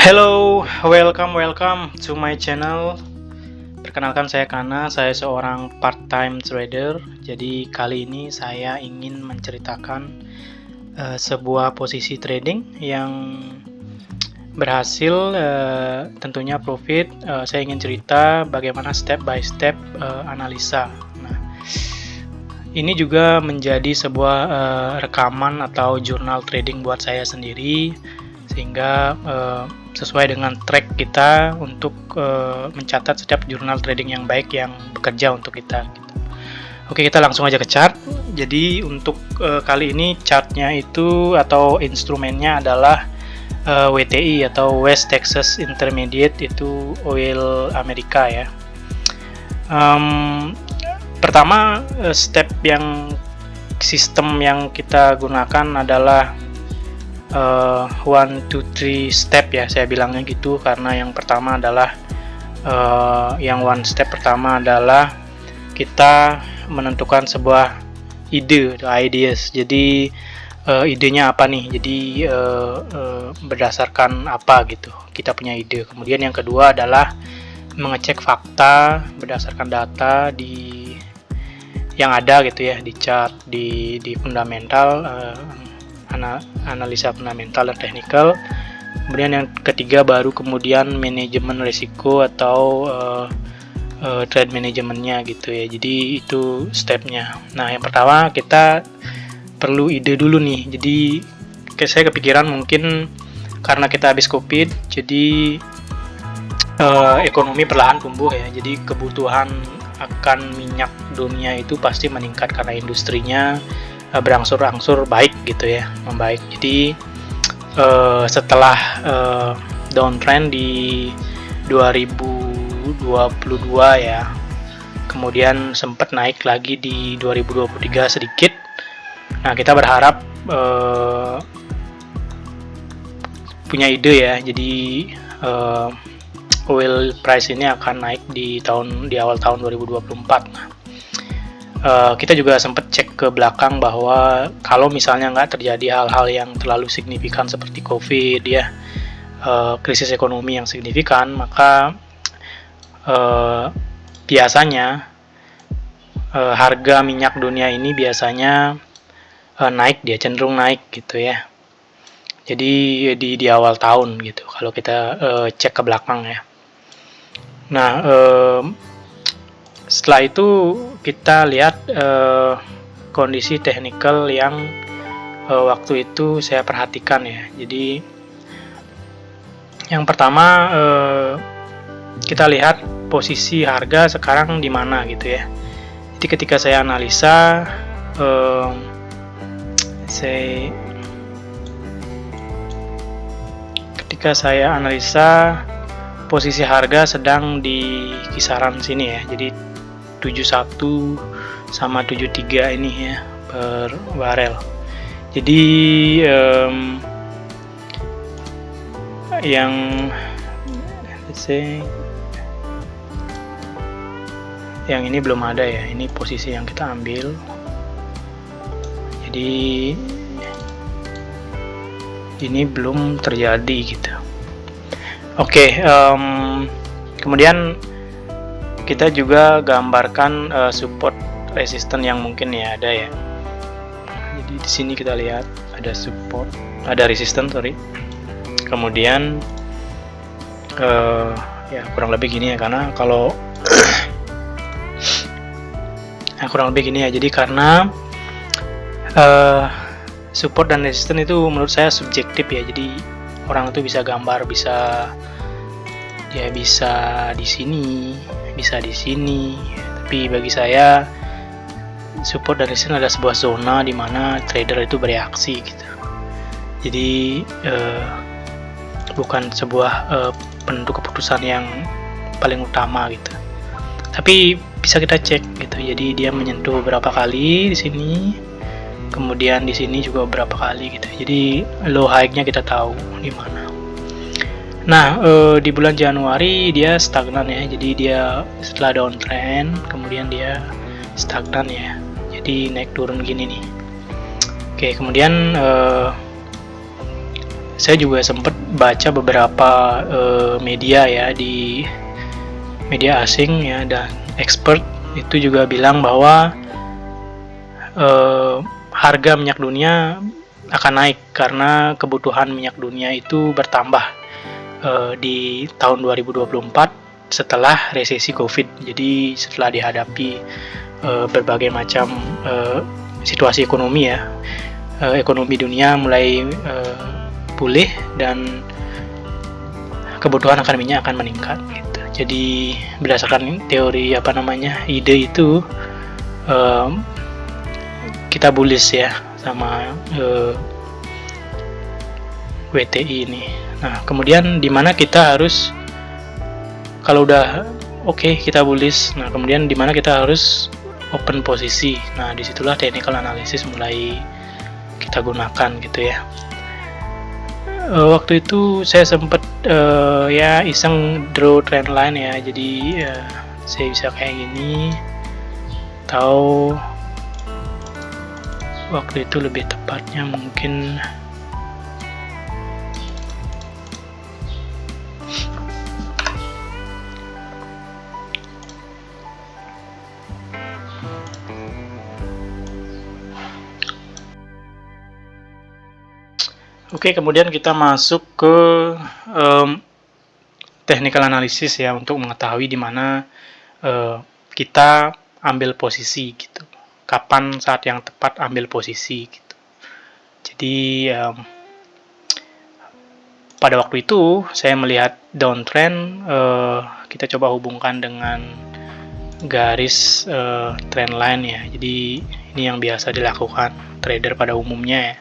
Hello, welcome to my channel. Perkenalkan, saya Kana, saya seorang part-time trader. Jadi kali ini saya ingin menceritakan sebuah posisi trading yang berhasil, tentunya profit. Saya ingin cerita bagaimana step by step analisa. Nah, ini juga menjadi sebuah rekaman atau jurnal trading buat saya sendiri, sehingga sesuai dengan track kita untuk mencatat setiap jurnal trading yang baik yang bekerja untuk kita. Oke, kita langsung aja ke chart. Jadi untuk kali ini chartnya itu atau instrumennya adalah WTI atau West Texas Intermediate, itu oil Amerika ya. Pertama, sistem yang kita gunakan adalah 1, 2, 3 step ya, saya bilangnya gitu karena yang pertama adalah one step pertama adalah kita menentukan sebuah ideas. Jadi idenya apa nih? Jadi berdasarkan apa gitu kita punya ide. Kemudian yang kedua adalah mengecek fakta berdasarkan data yang ada gitu ya, di chart, di fundamental, analisa fundamental dan teknikal. Kemudian yang ketiga baru kemudian manajemen risiko atau trade manajemennya gitu ya. Jadi itu stepnya. Nah, yang pertama kita perlu ide dulu nih. Jadi saya kepikiran mungkin karena kita habis COVID, jadi ekonomi perlahan tumbuh ya. Jadi kebutuhan akan minyak dunia itu pasti meningkat karena industrinya berangsur-angsur baik gitu ya, membaik. Jadi setelah downtrend di 2022 ya, kemudian sempat naik lagi di 2023 sedikit. Nah, kita berharap punya ide ya, jadi oil price ini akan naik di awal tahun 2024. Nah, kita juga sempat cek ke belakang bahwa kalau misalnya nggak terjadi hal-hal yang terlalu signifikan seperti COVID ya, krisis ekonomi yang signifikan, maka biasanya harga minyak dunia ini biasanya naik, dia cenderung naik gitu ya. Jadi di awal tahun gitu kalau kita cek ke belakang ya. Nah, setelah itu kita lihat kondisi teknikal yang waktu itu saya perhatikan ya. Jadi yang pertama kita lihat posisi harga sekarang di mana gitu ya. Jadi ketika saya analisa, posisi harga sedang di kisaran sini ya. Jadi 71 sama 73 ini ya per barel. Jadi yang ini belum ada ya. Ini posisi yang kita ambil. Jadi ini belum terjadi gitu. Oke, kemudian kita juga gambarkan support resisten yang mungkin ya ada ya. Jadi di sini kita lihat ada support, ada resisten Kemudian ya kurang lebih gini ya, karena kalau kurang lebih gini ya. Jadi karena support dan resisten itu menurut saya subjektif ya. Jadi orang itu bisa gambar, bisa di sini, bisa di sini. Tapi bagi saya support dan resistance adalah sebuah zona di mana trader itu bereaksi gitu. Jadi bukan sebuah penentu keputusan yang paling utama gitu. Tapi bisa kita cek gitu. Jadi dia menyentuh beberapa kali di sini, kemudian di sini juga beberapa kali gitu. Jadi low high-nya kita tahu di mana. Nah, di bulan Januari dia stagnan ya. Jadi dia setelah downtrend, kemudian dia stagnan ya. Jadi naik turun gini nih. Oke, kemudian saya juga sempat baca beberapa media ya, di media asing ya, dan expert itu juga bilang bahwa harga minyak dunia akan naik karena kebutuhan minyak dunia itu bertambah di tahun 2024 setelah resesi COVID. Jadi setelah dihadapi berbagai macam situasi ekonomi ya, ekonomi dunia mulai pulih dan kebutuhan akan minyak akan meningkat gitu. Jadi berdasarkan teori ide itu, kita bullish ya sama WTI ini. Nah, kemudian di mana kita harus, kalau udah oke, kita bullish, nah kemudian di mana kita harus open posisi. Nah, disitulah technical analysis mulai kita gunakan gitu ya. Waktu itu saya sempat ya iseng draw trend line ya, jadi saya bisa kayak gini, atau waktu itu lebih tepatnya mungkin Oke, kemudian kita masuk ke technical analysis ya, untuk mengetahui di mana kita ambil posisi gitu. Kapan saat yang tepat ambil posisi gitu. Jadi pada waktu itu saya melihat downtrend, kita coba hubungkan dengan garis trend line ya. Jadi ini yang biasa dilakukan trader pada umumnya ya.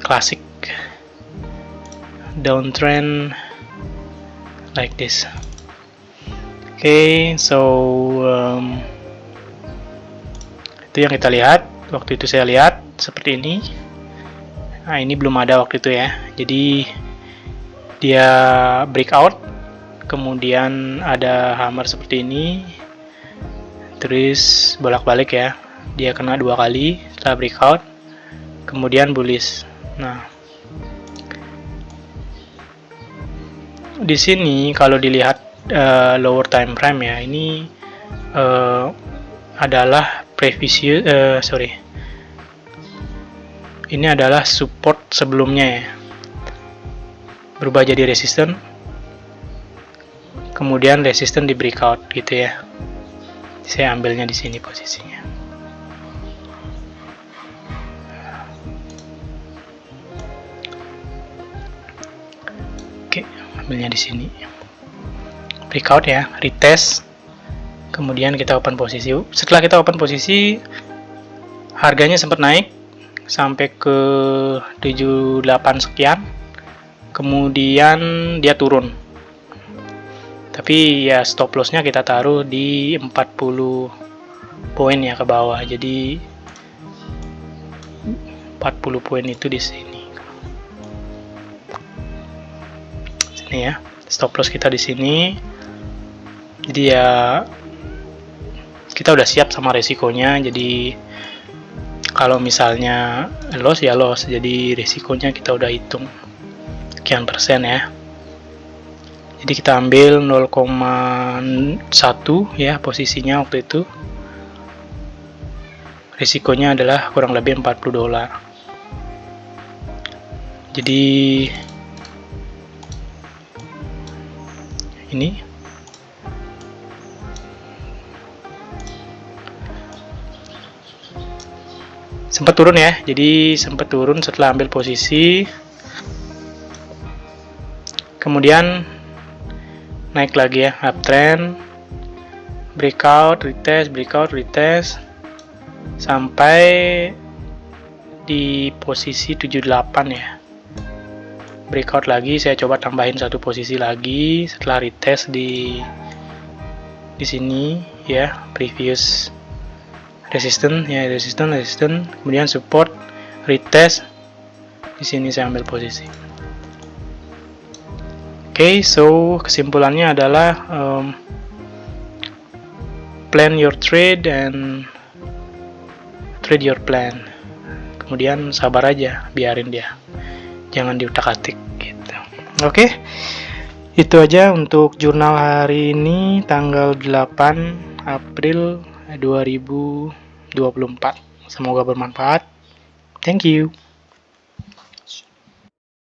Classic downtrend like this. Okay, so itu yang kita lihat. Waktu itu saya lihat seperti ini. Nah, ini belum ada waktu itu ya. Jadi dia breakout, kemudian ada hammer seperti ini, terus bolak-balik ya. Dia kena 2 kali setelah breakout, kemudian bullish. Nah, di sini kalau dilihat lower time frame ya, ini adalah ini adalah support sebelumnya ya, berubah jadi resistance, kemudian resistance di breakout gitu ya. Saya ambilnya di sini posisinya. Oke, ambilnya di sini. Breakout ya, retest. Kemudian kita open posisi. Setelah kita open posisi, harganya sempat naik sampai ke 78 sekian. Kemudian dia turun. Tapi ya stop lossnya kita taruh di 40 poin ya ke bawah. Jadi 40 poin itu di sini. Sini ya. Stop loss kita di sini. Jadi ya kita udah siap sama resikonya. Jadi kalau misalnya loss ya loss. Jadi resikonya kita udah hitung sekian persen ya. Jadi kita ambil 0,1 ya posisinya waktu itu. Risikonya adalah kurang lebih $40. Jadi ini sempat turun ya. Jadi sempat turun setelah ambil posisi. Kemudian naik lagi ya, uptrend, breakout, retest sampai di posisi 78 ya. Breakout lagi, saya coba tambahin satu posisi lagi setelah retest di sini ya, previous resistance ya, resistance, kemudian support, retest, di sini saya ambil posisi. Oke, so kesimpulannya adalah plan your trade and trade your plan. Kemudian sabar aja, biarin dia. jangan diutak-atik gitu. Oke, itu aja untuk jurnal hari ini tanggal 8 April 2024. Semoga bermanfaat. Thank you.